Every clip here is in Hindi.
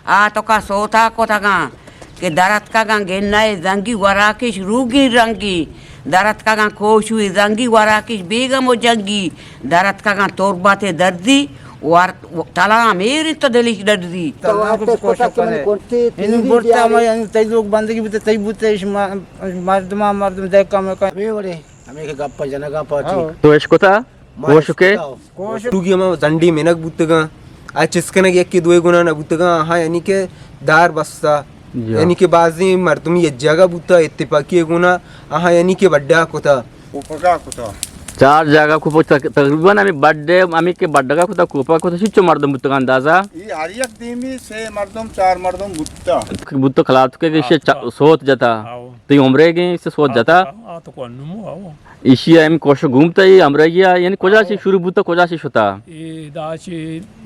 A toka sota kota gan. Ke darat kagan gennae zangi warakish rugi rangi. Darat kagan koshu zangi warakish begamo jangi. Darat kagan torbate dardi. War tala meri to delish dardi. Talate kota kemani konti इन बोलते हमें तई लोग बंदगी भी तई बुते इस मर्दम देख का मैं me ore ame ke gappa jana gappa chi तो एशकोता कोशुके टूगी हम जंडी मेनक बुतगा आ चिस्कन के की दुए गुना न बुतगा हां यानी के दार बस्ता यानी के बाजी मर्दम ये जगह बुता इत्तेफाकी गुना हां यानी के बड्डा कोता upaga kota चार जगह को तकरीबन हमें बर्थडे हमें के बर्थडे का कुता कोपा को सिच मर्दम बुत का अंदाजा ये हरियक दीमी से मर्दम चार मर्दम बुत्ता बुत खलात के से सोत जाता तो उम्रे के से सोत जाता तो कौन नुमो आओ इसी हम कोश घूमता ही उम्रे गया यानी कोजा से शुरू बुत कोजा से होता ये दाची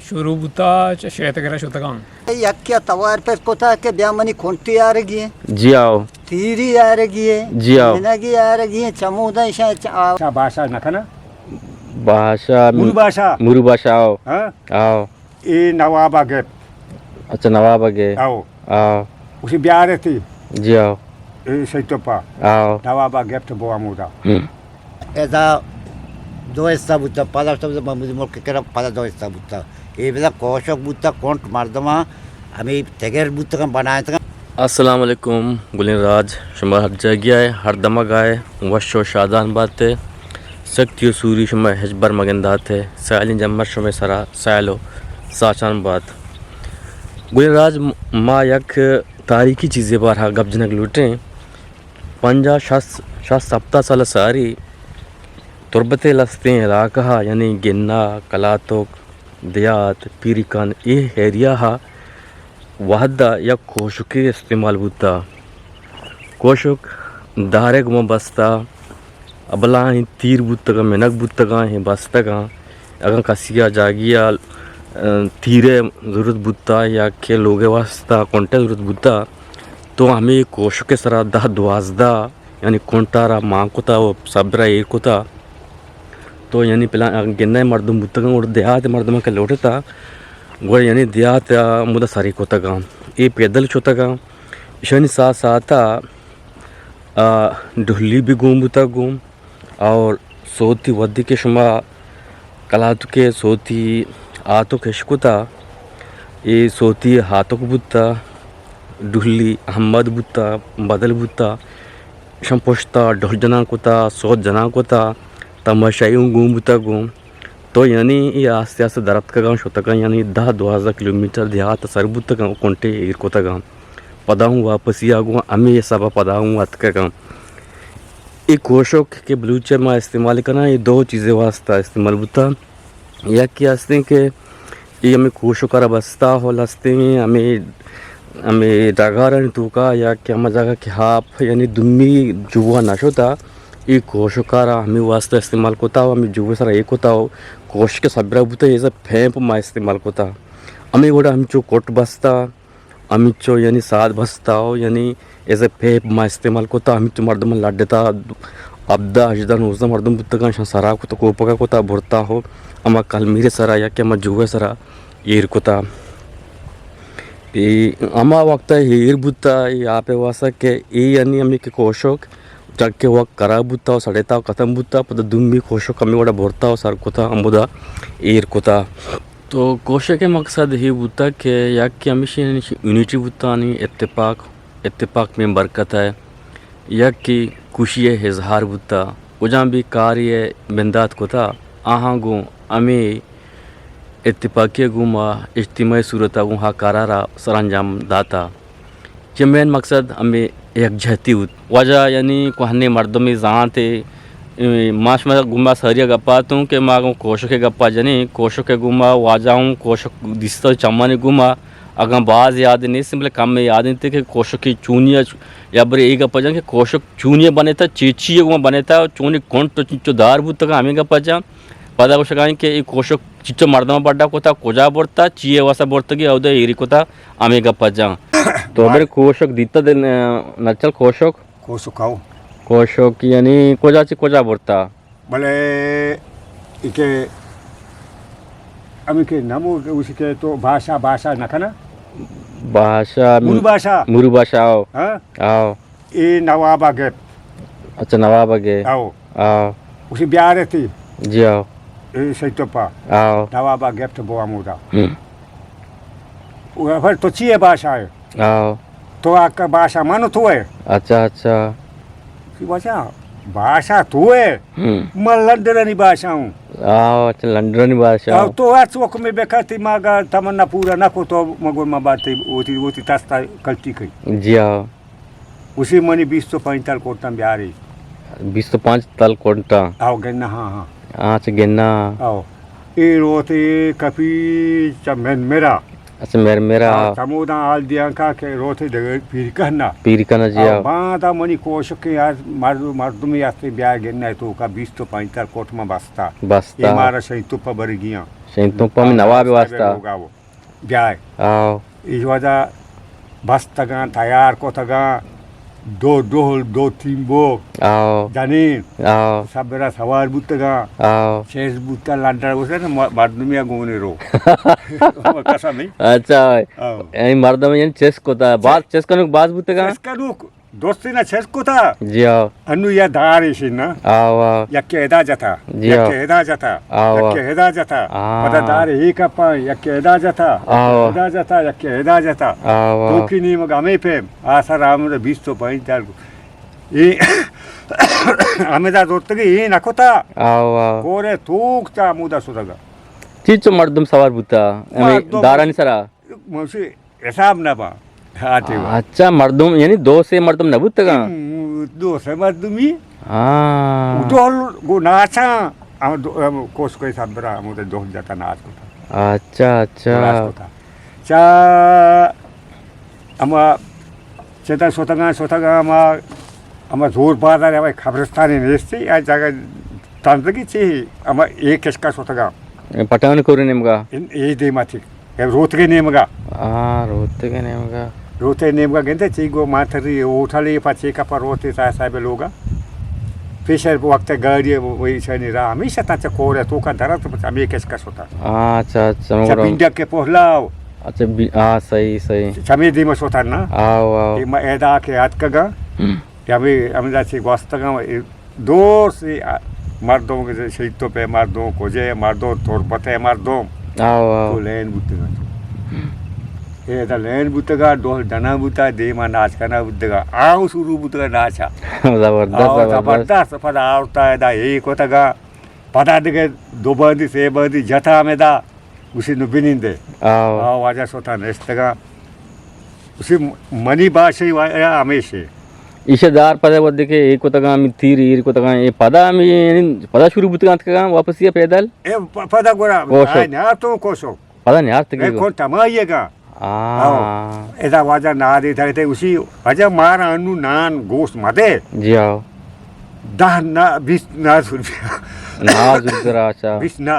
शुरू बुता शेत करा शुता काम yakya tawar pe kota ke byamani konti आ रही है जी आओ तीरी आ रही है जी आओ मिनगी आ रही है चमुदा शा भाषा नखना भाषा मुरु भाषा आओ आओ ये नवाबा गेट अच्छा नवाब आगे आओ आओ उसी ब्याह थी जी आओ ये सैतोपा आओ नवाबा गेट तो बोआ मुदा ऐसा दो ऐसा बुता पाला सब मुझे मोर के करा पाला दो ऐसा बुता ये बेला कोशक बुता कोंट मर्दमा हमें तेगर बुता का बनाया था अस्सलाम वालेकुम गुलिन राज शुमा हर जगह हर दमा गाय वशो शादान बाते सक्तियो सूरी शुमा हजबर मगंदाते सालिन जम्मर शुमे सरा सालो साचान बात गुलिन राज मा यक तारीखी चीज़ें बारहा गबजनक लूटें 50 सप्ताह साल सारी तुरबते लस्ते इलाका यानी गिन्ना कलातोक दियात पीरिकान ये एरिया हा वहदा या कोशुके इस्तेमाल बुता कोशुक दारे गुमा बस्ता अबला ही तीर बुतगा मेनक बुतगा ही बस्तगा अगर कसिया जागिया तीरे ज़रूरत बुता या के लोगे वास्ता कोंटे ज़रूरत बुता तो हमें कोशुके सरा दा दुआजदा यानी कोंटारा माँ कोता वो सबरा एक कोता तो यानी पहला गिन्ना मर्दम बुतगा और देहात मर्दम के लोटता गोड़ यानी देहात मुदा सारी कोतगा ये पैदल चोतगा ईशानी साथ साथा ढुल्ली भी घूम बुता घूम और सोती वद्दी के शुमा कलातु के सोती आतो के शकुता ये सोती हाथों को बुता ढुल्ली अहमद बुता बदल बुता शम पोश्ता ढोल जना कोता सोत जना कोता तमाशाई घूम बुता घूम तो यानी ये आस्ते आस्ते दरत का गाँव शोता का यानी 10-12 किलोमीटर देहात सरबुत का कोंटे ईर कोता गाँव पदाऊँ वापस ही आगू अमी ये सब पदाऊँ अत का गाँव ये कोशोक के बलूचे में इस्तेमाल करना ये दो चीज़ें वास्ता इस्तेमाल बुता या क्या आस्ते के ये हमें कोशोकारा बस्ता हो लस्ते में हमें डगारन तूका या क्या मजा के हाफ यानी दुम्मी जुआ नशोता ये कोशोकारा हमें वास्ता इस्तेमाल कोता हो हमें जुए सारा एक होता हो कोश के सबरा बुता ये सब फेंप मा इस्तेमाल कोता हमें गोड़ा हम चो कोट बस्ता हमें चो यानी साथ बस्ता हो यानी ऐसे फेंप मा इस्तेमाल कोता हमें चो मर्दम लाडेता अब्दा हजदा नोज़ा मर्दम बुता का सारा को तो कोपका कोता भरता हो अमा कल मेरे सारा या क्या मैं जुए सारा ये कोता ये अमा वक्त ये बुता यहाँ पे वासा के ये यानी हमें के कोशोक जग के वक्त करा बुता हो सड़ेता हो खत्म बुता पता दुम भी कोशोक कमी वड़ा भरता हो सर कोता अमुदा ईर कोता तो कोशे के मकसद ही बुता के या कि हमेशा यूनिटी बुता नहीं इत्तेफाक में बरकत है या कि खुशी है इजहार बुता उजा भी कार्य बिंदात कोता आहाँ गो हमें इत्तेफाकी गुमा इज्तिमाई सूरत वहाँ करारा सरंजाम दाता कि मेन मकसद हमें एक जहती वजह यानी कहने मर्दों में जहाँ थे माश में गुमा सरिया गप्पा तूँ के माँ कोशो के गप्पा जनी कोशो के गुमा वाजाऊँ कोशो दिस्ता चम्मा ने गुमा अगर बाज याद नहीं सिंपल कम में याद नहीं थे कि कोशो की चूनिया या बड़े एक गप्पा जाए कि कोशो चूनिया बने था चीची गुमा बने था चूनी कौन तो चिच्चो दार बुत का हमें गप्पा जा पदा को शकान के ये कोशो चिच्चो मर्दमा बड्डा कोता कोजा बोरता चिये वासा बोरता की अवधे इरी कोता हमें गप्पा जा तो अगर कोशोक दीता दिन नचल कोशोक कोशुकाओ कोशोक यानी कोजा बोरता भले इके अमी के नमो उसके तो भाषा नखना भाषा मुरु भाषा मुरु भाषा आओ हाँ आओ ये नवाबा गेट अच्छा नवाब आगे आओ आओ उसी ब्याह थी जी आओ ये सही तो पा आओ नवाबा गेट तो बोआ मुदा वो फिर तो चाहिए भाषा है आओ तो आपका भाषा मानो तो है अच्छा अच्छा कि भाषा तो है मैं लंडनी भाषा हूँ आओ अच्छा लंडनी भाषा अब तो आज चौक में बेखाती मागा तमन्ना पूरा ना को तो मगो में बात होती तास्ता कल्टी कही जी आओ उसी मनी 245 कोटा में आ रही 205 ताल कोंटा आओ गन्ना हाँ हाँ अच्छा गेन्ना आओ ये रोते कभी चमेन मेरा अच्छा मेरा समुदा आल दिया का के रोते दगे फिर कहना पीर का ना जी आओ बादा मनी कोश के यार मर्दुम यास्ते ब्याह गिरना तो का 245 कोट में बसता ये बस्ता मारा सही तो पर गया तो पम नवाब वास्ता ब्याह आओ इस वजह बस तगा तैयार को तगा दो तीन बो आओ जानी आओ सबरा सवार बुतगा आओ शेष बुता लांडा उसे ना मर्दुमिया गोने रो कसम नहीं अच्छा आओ यानी मर्दम यानी चेस को था बात चेस करने के बाद बुते का इसका रुक दोस्ती ना शेष को था जी आओ अनु या दारी सी ना आओ आओ यक्के एदा जता जी यक्के एदा जता आओ। यक्के एदा जता आ। पता दारे ही कपा यक्के एदा जता आओ। एदा जता यक्के एदा जता आओ आओ तो की नी मग हमें पे आसा राम रे 245 ये हमें दा दोस्त के ये नकोता आओ आओ कोरे तूक चा मुदा सुदगा चीचो मर्दम सवार बुता मर्दम- दारानी सरा मुझे हिसाब ना पा हाथे अच्छा मर्दम यानी दो से मर्दम न बुता का दो से मर्दमी हाँ उदोल गो नाचा हम कोस कोई सबरा मुदे दो जाता नाच को था अच्छा अच्छा नाच को था चा अमा चेता सोतगा अमा जोर पादा रे खबरस्तान नेस्ती आ जगह तांत्रिक ची अमा एक किसका सोतगा पटावन कोरे नेमगा ए दे माथि रोतगे नेमगा हाँ रोते के नेमगा रोते नेमगा गेंदे चीगो माथरी उठाले पाछे का पर रोते ता साहब लोगा पेशर वक्त गाड़ी वही छनी रा हमेशा ताचा कोरे तो का धरा तो हमें किसका सोता अच्छा अच्छा अच्छा मगर पिंडा के पोहलाओ अच्छा हाँ सही सही छमे दी में सोता ना आओ आओ ये मैं एदा के हाथ कगा या भी हम जाचे वास्तगा दूर से मर्दों के शहीदों पे मर्दों को जे मर्दों तोड़ पते मर्दों आओ तो आओ लेन बुतगा ये दा लेन बुतगा दो डना बुता दे मा नाच करना बुतगा आओ शुरू बुतगा नाचा जबरदस्त जबरदस्त जबरदस्त पदा आवता है दा एक होता गा पदा दिखे दो बंदी से बंदी जथा में दा उसी नु बिनिंदे आओ आओ आजा सोता नेस्तगा उसी मनी भाषा वाया हमेशा इशेदार पदा वद्दे के एक को तगा मी तीर ईर को तगा ये पदा मी यानी पदा शुरू बुत का वापस ये पैदल ए पदा गोरा कोशो। आई ना तो कोसो पदा नहीं यार ए तक कौन तमायेगा हाँ ऐसा वाजा ना दे थे उसी अजा मारा अनु नान गोश्त मदे जी आओ 10 ना 20 ना रुपया ना जुगरा अच्छा 20 ना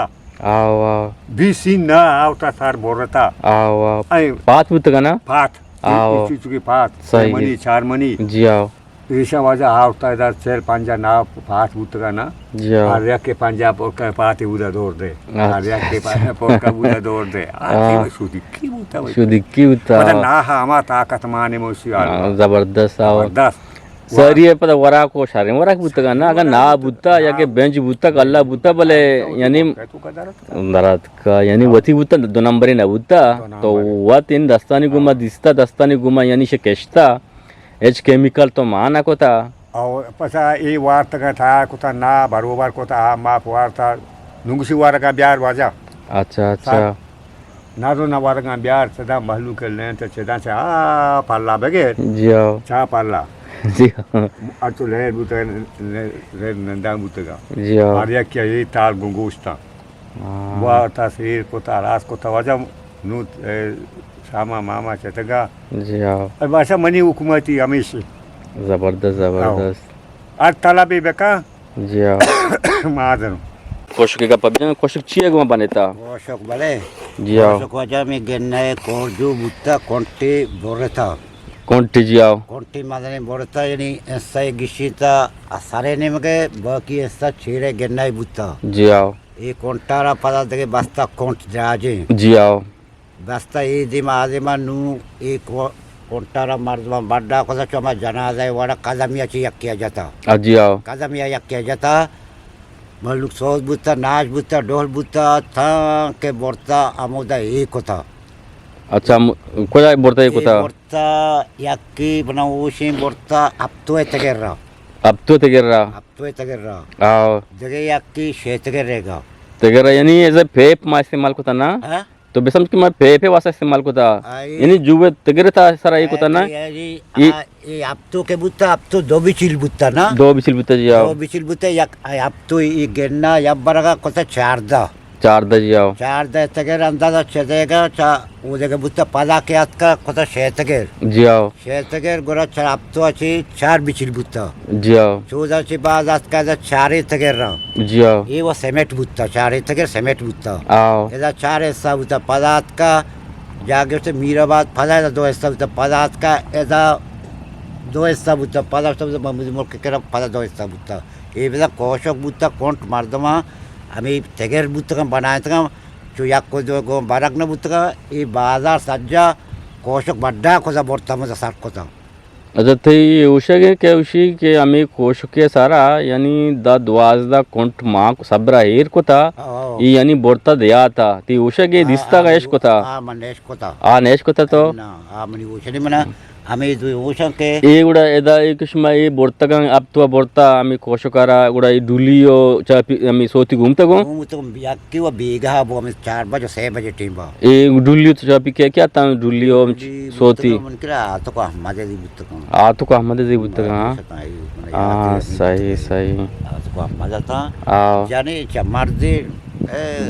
आओ आओ 20 ना आवता सार बोरता आओ आओ आई पाँच बुत का ना पात आओ। चुकी पात सही मनी है। 4 मनी जी आओ ऋषा वाजा आवता इधर चेल पंजा ना पात बुतगा ना जी आओ आर्या के पंजा पोका पाते उधर दौड़ दे आर्या के पंजा पोका उधर दौड़ दे आते सुधी की बुता भाई शुद्ध की बुता पता ना हमा ताकत माने मोसी हाँ, जबरदस्त आओ 10 सर ये पता वरा को शारे वरा बुता का ना अगर ना बुता या के बेंच बुता का अल्लाह बुता भले यानी तू का दरत दरात का यानी वती बुता दो नंबर ना बुता तो वा तीन दस्तानी गुमा दिसता दस्तानी गुमा यानी शे केशता एच केमिकल तो माना को था और पसा ये वार्ता का था कुता ना बरोबर को था माप वार्ता नुंगसी वार का ब्यार वाजा अच्छा अच्छा ना तो ना वार का ब्यार सदा महलू के लें तो सदा से आ पाला बगे जी आओ चा पाला जी आओ आज तो ले बुते ले नंदा बुतेगा जी आओ आर्या क्या ये ताल गुंगोस्ता हाँ, वार्ता शरीर को था रास को था वाजा नु सामा मामा चतगा जी आओ और भाषा मनी हुकूमती हमेशा जबरदस्त जबरदस्त आज ताला भी बेका जी आओ मादन कोशक का पब कोशक चिए गुमा बनेता कोशक बले जी आओ कोशक वजह में गेन्नाए कोरजू बुत्ता कोंटी बोरेता कौन जी आओ कोंटी मादने बोरेता यानी ऐसा गिशीता सारे ने मगे बाकी ऐसा छेरे गेन्नाए बुत्ता जी आओ ये कोंटारा पता दे बस्ता कोंट जाजे जी आओ basta idima adima nu iko kontara marduma badda kosa cuma janaza wada kadamia ci yakkiya jata जी आओ kadamia yakkiya jata maluk sos buta naaj buta dol buta tha ke borta amoda ekota अच्छा कोया बोलता है कोता borta yakki bana usin borta apto etegerra अब तो तेगेरा apto etegerra आओ jage yakki shetegerrega तेगेरा यानी ऐसे फेप मा इस्तेमाल कोता ना ha तो बेसम कि मैं फेपे वासा इस्तेमाल कोता आई- यानी जुवे तेगेरे था सारा ये कोता ना ये apto ke buta apto do bichil buta na दो बिचिल बुता जी आओ do bichil buta yak apto i genna yabbaraga kota charda चार दा जी आओ charda eteger andada chedega cha udege buta pada ke atka kota sheteger जी आओ sheteger gora char apto achi char bichil buta जी आओ choda chi baz atka da char eteger ra जी आओ ये वो सेमेट बुत्ता चार एतगर सेमेट बुत्ता आओ एदा चार ऐसा बुत्ता पदार्थ का जागे से मीराबाद पदा दो ऐसा बुत्ता पदार्थ का एदा दो ऐसा बुत्ता पदार्थ सब मुझे मोर के कर पदा दो ऐसा बुत्ता ये बेदा कोशक बुत्ता कोंट मर्दमा हमें तेगर बुत्ता का बनाए था जो याक को जो गो बारक न बुत्ता का ये बाजार सज्जा कोशक बड्डा को जा बोर्ता मुझे साथ को था अच्छा ते उशे के उशी के आम्ही कोशके सारा यानी दा द्वाजदा कोंट मा सबरा हेर कोता ई यानी बोरता दया था ती उशे के दिसता का एश कोता हाँ मनेश को था आ नेश कोता तो ना हाँ मनी उशनी मना हमें जो उशन के ए गुडा एदा एक किस्म ए बोरता का अब तो बोरता आम्ही कोशकारा गुडा ई डुलियो चापी आम्ही सोती घूमता गो वो तो याक्की वो बीघा वो हमें 4 बजे 6 बजे टीम बा ए डुलियो तो चापी क्या ता डुलियो सोती मन करा तो को मजे दी बुत को आ तो को अहमद जी बुत का आ सही सही तो को मजा था आ जाने चमर दे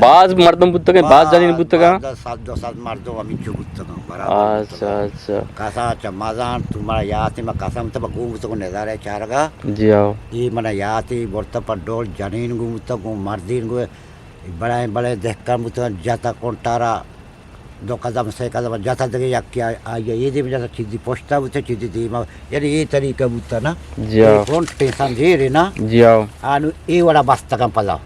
बाज मर्दम बुत का बाज जानी बुत का 7 मार दो हमें जो बुत का अच्छा अच्छा कासा चमाजान तुम्हारा याद है मैं कासा मतलब घूम तो नजारा चारगा जी आओ ये मना याद है बोलता पर डोल जनीन घूम तो घूम मर्दीन घूम बड़े बड़े देख कर मुझे जाता कोंटारा 2 कदम से कदम जाता देखे या क्या आइए ये दी जाता चीज़ी पोस्टा बुते चीज़ी दी माँ यानी ये तरीका बुता ना जी आओ कौन टेंशन दे रहे ना जी आओ आनु ये वाला बस्ता कम पला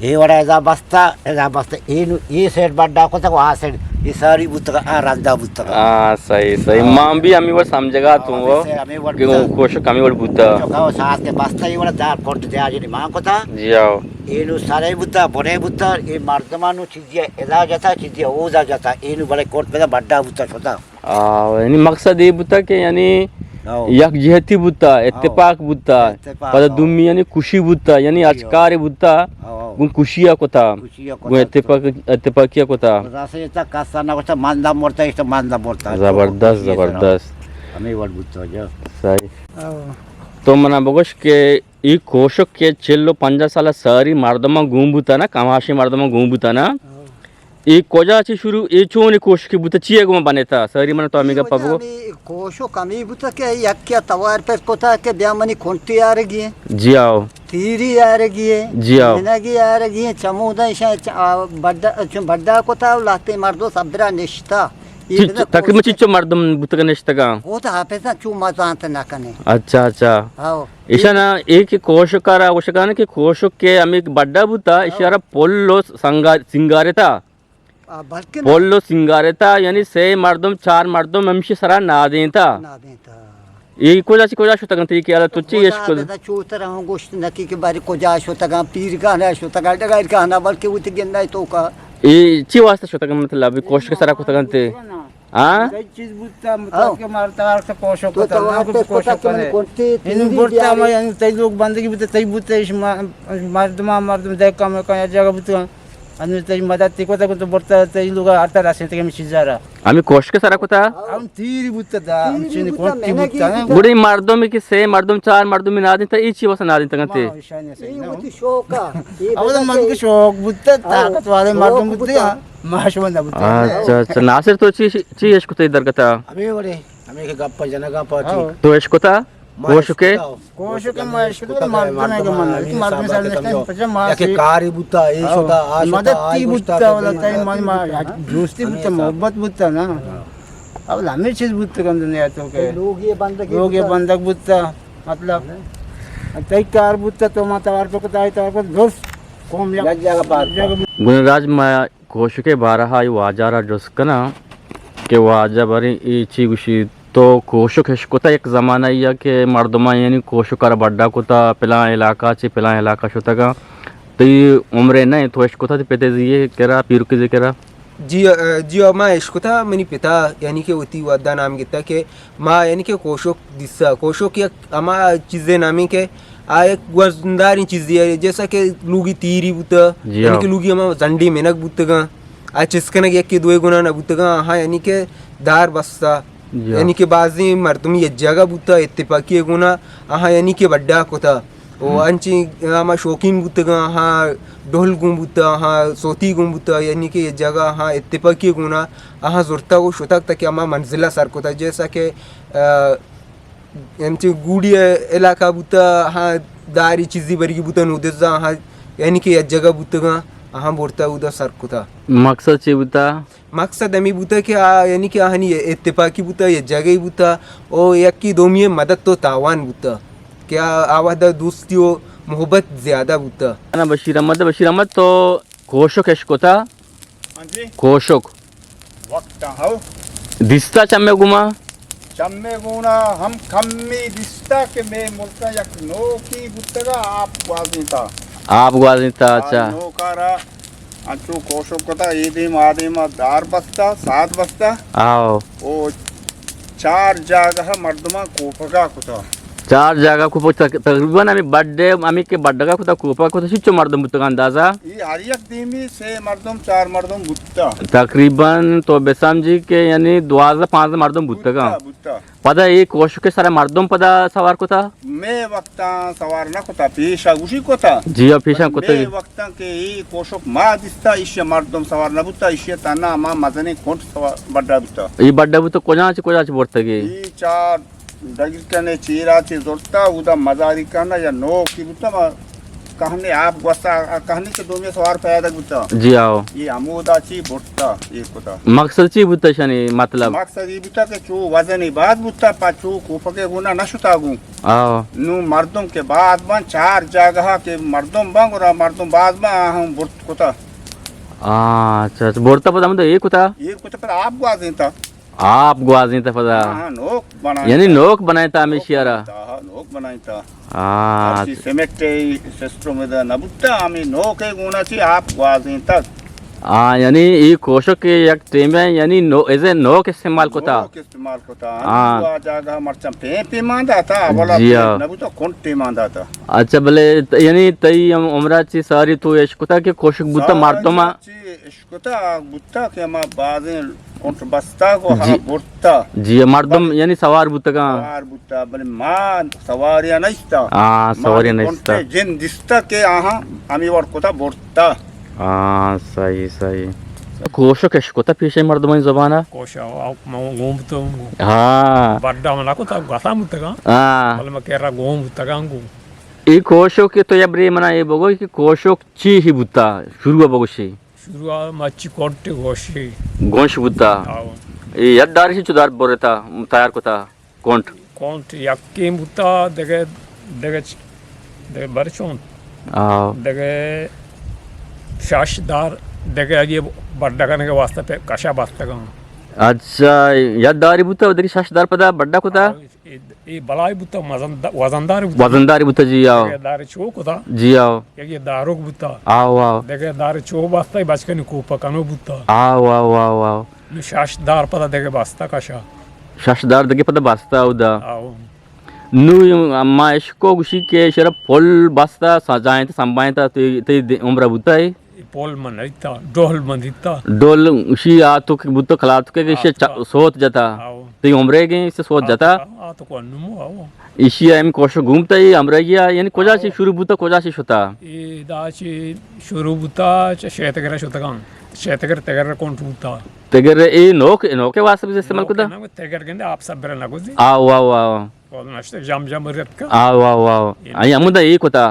ये वाला ऐसा बस्ता ये सेट बड़ा को तक वहाँ सेट ये सारी बुता का रांदा बुता का हाँ सही सही माँ भी हमें वो समझेगा तुम वो कि वो कोशिश कमी वो बुता चौका साथ के बस्ता ये वाला दाल कोट दे आज नहीं माँ को था जी आओ ये नु सारे बुता बड़े बुता ये मर्दमानु चीज़ें इला जाता चीज़ें वो जाता ये नु बड़े कोट पे बड़ा बुता छोटा यानी मकसद ये बुता के यानी यकजहती बुता इत्तेफाक बुता पद दुमी यानी खुशी बुता यानी अचकार बुता गुन खुशिया कोता गुन इत्तेफाकिया कोता रासे इतना कासा ना कोता मांदा मोरता इतना मांदा मोरता जबरदस्त जबरदस्त हमें वर्ड बुता जो सही तो मना बगोश के ई कोशक के चेल्लो 5 साल सारी मर्दमा घूम बुता ना कमाशी मर्दमा घूम बुता ना ई कोजाची शुरू ए चोनी कोश की बुता चिए गो बनेता सारी मन तो अमीगा पबो कोशो कमी बुता के यक्या तवार पे कोता के ब्यामनी खोंटी आ रही है जी आओ तीरी आ रही है जी आओ नगी आ रही है चमुदा बड्डा कोता लाते मर्दो सबरा निष्ठा तकरीबन चिच्चो मर्दम बुता नेश्तगा वो तो हाफिजा चू मजांत ना कने अच्छा अच्छा आओ इशाना एक कोशकारा कोशकाने के कोशक के अमी बड्डा बुता इशारा पोल्लो सिंगारेता बल्कि पोल्लो सिंगारेता यानी से मर्दम 4 मर्दम ममशी सरा ना देता ना देता ये कोजा शो तगन ती के आला तुच्ची यश को चूतर हम गोश्त नकी के बारे को जा शो तगा पीर का ना शो तगा डगार का ना बल्कि उत गेंदा तो का ये ची वास्ता शो तगन मतलब कोश के सरा को तगन ते हां कई चीज बुत्ता मतलब के मारता से कोशो को ता तो कोशो को इन बुत्ता में तई लोग बंदगी बुत्ता तई बुत्ता इस मर्दम देख का में का जगह बुत्ता अन्य तई मदद ती को तो बुत्ता तई लोग आता रासे ते में चिजारा आम्ही कोश के सरा को ता हम तीर बुत्ता दा हम चिन कोन ती बुत्ता ना गुडी मर्दम के से मर्दम 4 मर्दम ना देता ई ची वसा ना देता तगन ये शोका अब मन के शौक बुत्ता ताकत वाले मर्दम बुत्ता माशवंदा बुत्ता अच्छा अच्छा नासिर तो ची यश को ते इधर कता हमें बड़े हमें के गप्पा जना गप्पा तो यश को ता कोश के मर्दम के मन सामने पचा मार के कारी बुत्ता ये सोदा आ मदद ती बुत्ता वाला तई मन दोस्ती बुत्ता मोहब्बत बुत्ता ना अब हमें चीज बुत्ता कम दुनिया तो के लोग ये बंदक बुत्ता मतलब तई कार बुत्ता तो माता वार पे को ताई तो को दोस्त गुणराज मैं कोशुके बारहा वाजारा जोस्कना के वाजा बरी इची गुशी तो कोशुक हेशकोता एक ज़माना या के मर्दमा यानी कोशुकार बड्डा कोता पिला इलाका शोतगा तो उम्र नहीं तो हेशकोता ते पेते जिये केरा पीर के केरा जी माँ इश्कुता मनी पिता यानी कि उती वादा नाम गिता के माँ यानी कि कोशोक दिस्सा कोशोक या अमा चीज़ें नामी के आ एक वजनदार चीज़ है जैसा कि लूगी तीरी बुता यानी कि लूगी अमा जंडी मेनक बुतगा आ चिस्कन के एक दो गुना न बुतगा हाँ यानी कि दार बस्ता यानी कि बाजी मर्दम ये जगह बुता इत्तेफाकी गुना हाँ यानी कि बड्डा कोता ओ अंची आमा शौकीन बुतगा हाँ ढोल गुम बुता हाँ सोती गुम बुता यानी कि ये जगह हाँ इत्तेफाकी गुना हाँ ज़ुरता को शुतक तक आमा मंजिला सर कोता जैसा कि यांची गुड़ी इलाका बुता हाँ दारी चीज़ी बरी बुता नूदेजा हाँ यानी कि ये जगह बुतगा हाँ बोलता उदा सर कोता मकसद चे बुता मकसद अमी बुता कि यानी कि हाँ ये इत्तेफाकी बुता ये जगह बुता ओ एक की दोमिये मदद तो तावान बुता क्या आवादा दोस्तियों मोहब्बत ज़्यादा बुता ना बशीर अहमद तो कोशोक हेशकोता कोशोक वक्त हो दिस्ता चम्मे गुमा चम्मे गुना हम खम्मी दिस्ता के मैं मुल्का यक नो की बुतगा आप वाजिता आप ग्वाजिता अच्छा नो कारा अंचू कोशो कोता ईदिम आदिम दार बस्ता सात बस्ता आओ ओ चार जगह मर्दमा कोपगा कोता चार जगह को तकरीबन आम्ही बर्थडे आम्ही के बड्डा को कोपा को शिच्चो मर्दम बुतगा अंदाजा ये हर एक दीमी से मर्दम चार मर्दम बुत्ता तकरीबन तो बेसाम जी के यानी 2-5 मर्दम बुतगा बुत्ता पदा ये कोशो के सारे मर्दम पदा सवार को था मैं वक्ता सवार न कोता पेशा उसी कोता जी और पेशा को मैं वक्ता के ये कोशोक मा दिस्ता इश्य मर्दम सवार न बुत्ता इश्य तना मा मजने कोंट सवार बड्डा बुत्ता ये बड्डा बुत कोजाच बोलते ये चार दगिरकने चीराचे जोड़ता उदा मजारी करना या नो की बुता कहने आप वस्ता कहने के दो में सवार पैदा बुता जी आओ ये अमोदाची बोटता ये कोता मकसद ची बुता शनी मतलब मकसद ये बुता के चू वजन बात बुता पाचू कोपके गुना नशुता गु आओ नु मर्दों के बाद बन चार जगह के मर्दों बंग और मर्दों बाद में हम बोट कोता अच्छा बोलता पता मतलब ये कोता पर आप ग्वाजेंता आप ग्वाजिता पता नोक बनाया यानी नोक बनाया था मिशियारा नोक बनाया था हाँ सिमेंट सिस्टम में ना बुता हमें नोक है गुना ची आप ग्वाजेंता हाँ यानी ये कोशो के एक टीम है यानी नो ऐसे नोक इस्तेमाल को था इस्तेमाल को था हाँ जगह मरचम पे मांदा था बोला ना बुता कौन पे मांदा था अच्छा भले यानी तई उम्रा ची सारी तो यशकुता के कोशक बुता मारतो मा यशकुता बुता के मा बाजे कौन बस्ता को हाँ बुता जी मर्दम यानी सवार बुता का सवार बुता भले मां सवारिया नहीं था हाँ सवारिया नहीं था जिन दिस्ता के आहा हमें और कोता बुता हाँ सही कोशक यशकुता पीछे मर्दम ज़बाना कोशा गोम तो हाँ बड्डा मना को तब गाता मुतगा हाँ बल में केरा गोम तगांगू ये कोशो के तो यब्रे मना ये बगो कि कोशो ची ही बुता शुरू बगोशी शुरू मच्छी कोटे गोशी गोश बुता ये यद्दार ही चुदार बोरेता तैयार कोता कोंट यक्के बुता देगे बरचों देगे शाशदार देखे ये बड्डा करने के वास्ते पे कशा बास्ता का अच्छा यद्दारी बुता उधर शाशदार पदा बड्डा कोता ये बलाई बुता वजनदार बुता जी आओ दार चोक होता जी आओ ये दारोक बुता आओ देखे दार चो बास्ता ही बचके निको पकानो बुता आओ शाशदार पदा देखे बास्ता कशा शाशदार देखे पदा बास्ता उदा आओ नु अम्मा इसको गुशी के शरफ फुल बास्ता सजाएं तो संभाएं तो उम्र बुता है पोल मनता डोल मंदिता डोल उसी आ तो बुतो खलात के इसे सोत जाता तो उम्र के इसे सोत जाता आ तो कोन नु आओ इसी एम कोश घूमता ही उम्र गया यानी कोजा से शुरू बुता कोजा से होता ये दाची शुरू बुता शेतगर शतगां शेतगर तेगर कोन बुता तेगर ए नोके वास्ते इस्तेमाल करता तेगर के आप सब बरना गुजी आओ नष्ट जाम रेत आओ आई अमुदा एक होता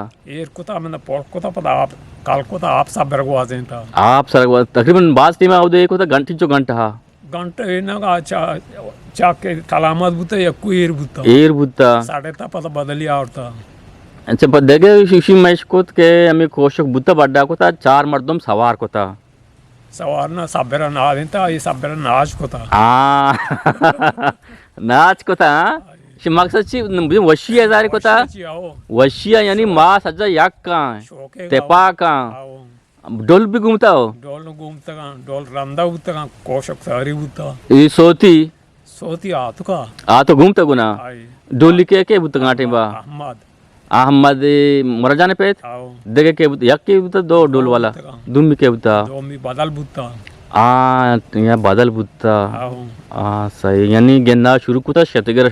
कोता मैंने पोर्ट कोता पता आप काल कोता आप सब बरगो आ जाता आप सर तकरीबन बास टीम आउद एक होता घंटा हा घंटे ना चा के कलामत बुता या कुएर बुता एर बुता साढ़े ता पता बदली आवता अच्छा पर देखे शिशी मैश को के हमें कोशक बुत्ता बड्डा को था 4 मर्दम सवार को था सवारना साबेरा नाद इंता ये साबेरा नाच को था नाच को था मकसद ची वशिया जारी को था वशिया यानी माँ सज्जा याक का तेपा का डोल भी घूमता हो डोल घूमता का डोल रंदा बुत्ता का कोशक सारी बुत्ता ये सोती आ तो घूमता गुना डोली के बुत्ता गांठे बा अहमद मर जाने पे देखे के बुत्ता यक के बुत्ता दो डोल वाला दुम के बुत्ता बदल बुत्ता यहाँ बादल बुत्ता सही यानी गेंदा शुरू कुता शेतगिरा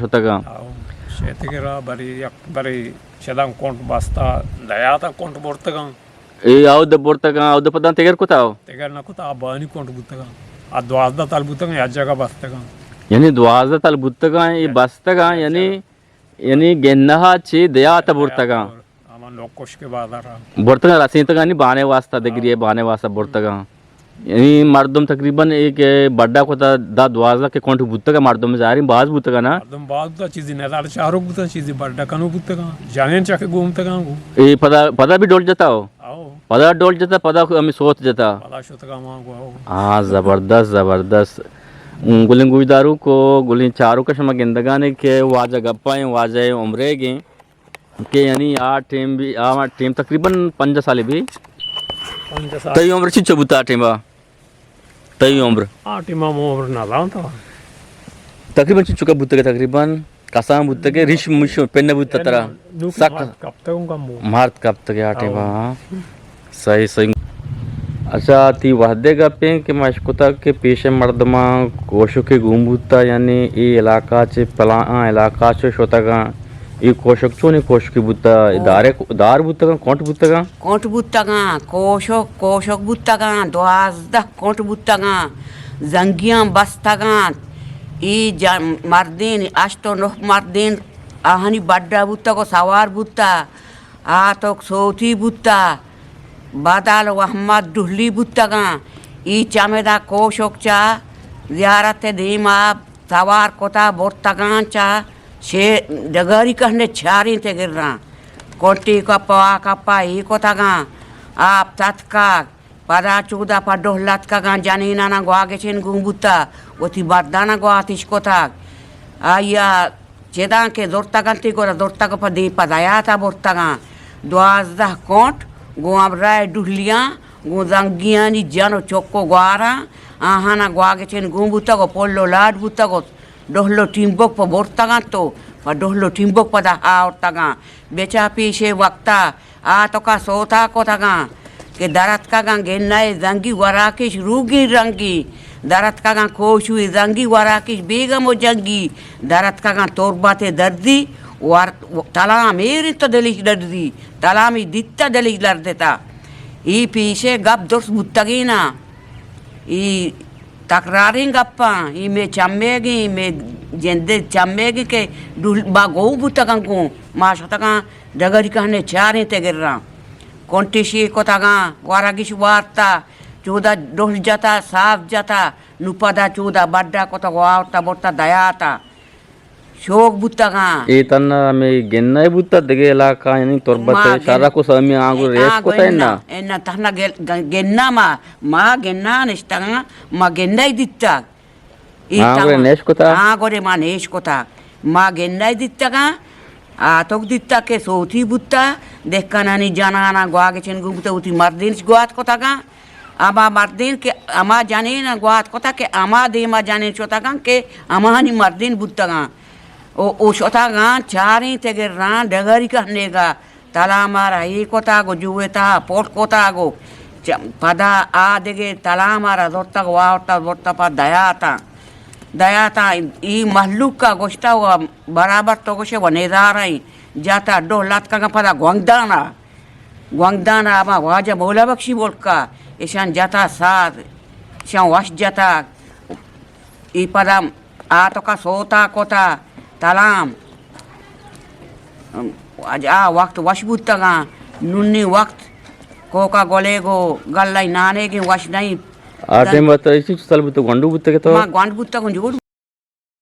बरी शेदांग कोंट बस्ता दया था कोंट बोर्ता का ए आवद बोर्ता का आवद पता तेगर कुता हो तेगर ना कुता बानी कोंट बुत्ता का आ द्वाजदा ताल बुत्ता का या जगह बस्ता का यानी द्वाजदा ताल बुत्ता का ये बस्ता का यानी गेंदा चे दया था बोर्ता का आमा लोकोश के बादर बोर्ता का रसीता का नहीं बाने वास्ता देख बाने वास्ता बोर्ता का यानी मर्दम तकरीबन एक बड्डा को दा द्वाजा के कोंठ बुत्ता का मर्दम जा रही बाज बुत्ता का ना मर्दम बाज बुत्ता चीज़ नेदार चारों बुत्ता चीज़ बड्डा कनो बुत्ता का जाने चाके घूमता का ये पता भी डोल जाता हो पता डोल जाता पता हमें सोच जाता पता सोच का मां को हाँ जबरदस्त गुलिंग गुजदारू को गुलिंग चारों का शमा गेंदगाने के वाजा गप्पा वाजा उम्रे गे के यानी आ टीम तकरीबन 5 साल भी तई उम्र चिच्चो बुत्ता टीमा तई उम्र टीमा उम्र ना था तकरीबन चिच्चो का बुत्ता के तकरीबन कसाम बुत्ता के रिश मुश पेन बुत्ता तरह सक कब तक उनका मार्त कब तक आटीमा सही अच्छा ती वहदे गप्पे के मशकुता के पेशे मर्दमा कोशो के घूम बुत्ता यानी ये इलाका चे पला इलाका चे शोता का ये कोशक चोने कोशक की बुत्ता दार बुत्ता का कोंठ बुत्ता का कोशक बुत्ता का द्वाजदा कोंठ बुत्ता का जंगियां बस्ता का ई मर्दीन अष्टो नोह मर्दीन आहनी बड्डा बुत्ता को सवार बुत्ता आ तो सोती बुत्ता बादाल वहमद डुहली बुत्ता का ई चामेदा कोशक चा ज़ियारत दीमा सवार कोता बोर्ता का चा छे डगरी कहने छारी ते गिरना कोटी कप्पा ही कोता गा आप तत्का पदा चूदा पा डोहलत का गा जानी नाना गोआगे चेन गुंबुता ओती बर्दाना गोआतिश कोता आया चेदा के दोरता गंती को दोरता को पदी पदाया था बोरता गा द्वाजदा कोट गोआबराय डुहलियां गोजंगियां नी जानो चोक्को गोआरा आहाना गोआगे चेन गुंबुता को पोलो लाड बुता को डोहलो टिम्बोक पर बोरता गा तो पर डोहलो टिम्बोक पर आवता गा बेचा पीछे वक्ता आ तो का सोता को था गा के दरत का गा गेन्नाए जंगी वराकिश रूगी रंगी दरत का गा कोशुई जंगी वराकिश बेगम ओ जंगी दरत का गा तोरबाते दर्दी वार तला मेरी तो दलिश दर्दी तला में दित्ता दलिश लड़ देता ई पीछे गप दोस्त बुत्तगी ना ई तकरारी गप्पा ई में चम्मेगी में जेंदे चम्मेगी के बा गौ बुतगा को माशतगा डगरी कहने चारे ते गिर्रा कोंटिशी कोतागा वारागिश वार्ता चूदा डोल जाता साफ जाता नुपदा चूदा बड्डा कोता वार्ता बोता दयाता शोक बुतगा ए तना में गेन्ना बुत्ता दगे इलाका यानी तोरबते सारा को समय आगो रेस को तना एना तना गेन्ना मा गेन्ना निष्तगा मा गेन्ना दित्ता आगो नेश को ता आगो रे मा नेश को ता मा गेन्ना दित्तागा आ तोक दित्ता के सोथी बुत्ता देखना नी जाना ना गोआगे चेन गुबते उती मर्दिन गोआत को तागा आमा मर्दिन के आमा जाने ना गोआत को ता के आमा दे मा जाने चोतागा के आमा नी मर्दिन बुत्तागा ओ शोता गा चारी ते गिर्रा डगरी कहने का तला मारा ये कोता गो जुएता पोट कोता गो पदा आ देगे तला मारा दोरता वावता बोरता पा दयाता ई महलूक का गोश्ता हुआ बराबर तो गोशे वनेदार आई जाता डोहलात का पदा ग्वांगदाना आमा वाजा मौला बख्शी बोल का ईशान जाता साथ ईशान वश जाता ई पदा आ तो का सोता कोता तलाम आज आ वक्त वशबूत तगा नुन्नी वक्त कोका गोले गो गल्लाई नाने के वश नहीं आ टाइम बता इसी साल बुत गंडू बुत के तो मा गंड बुत को जोड़